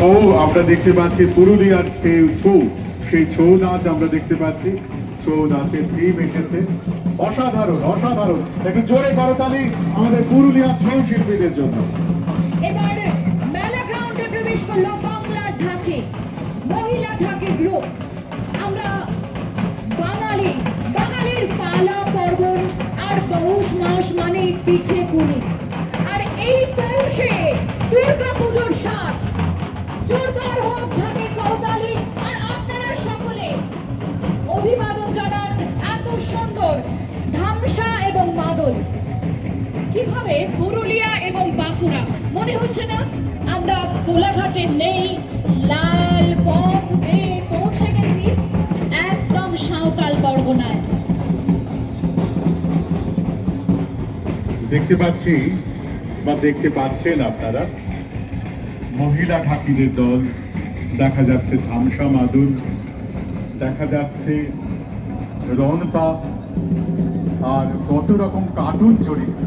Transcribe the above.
ছৌ আমরা দেখতে পাচ্ছি, পুরুলিয়ার যে ছৌ, সেই ছৌ নাচ আমরা দেখতে পাচ্ছি। ছৌ নাচের টিম এসেছে, অসাধারণ অসাধারণ। একটু জোরে করতালি আমাদের পুরুলিয়ার ছৌ শিল্পীদের জন্য। এবার মেলা গ্রাউন্ডে প্রবেশ করলো বাংলার ঢাকে মহিলা ঢাকে গ্রুপ। আমরা বাঙালির পালা পর্বণ আর পৌষ মাস মানে পিঠে পুলি। আর এই পৌষে দুর্গা পুজোর স্বাদ। জোরদার হোক ঢাকের করতালি। আর আপনারা সকলে অভিবাদন জানান এত সুন্দর ধামসা এবং মাদল। কিভাবে পুরুলিয়া এবং বাঁকুড়া, মনে হচ্ছে না আমরা কোলাঘাটে নেই, লাল পথ বেয়ে পৌঁছে গেছি একদম সাঁওতাল পরগনায়। দেখতে পাচ্ছি বা দেখতে পাচ্ছেন আপনারা মহিলা ঠাকুরের দল, দেখা যাচ্ছে ধামসা মাদুর, দেখা যাচ্ছে রনপা, আর কত রকম কার্টুন চরিত্র।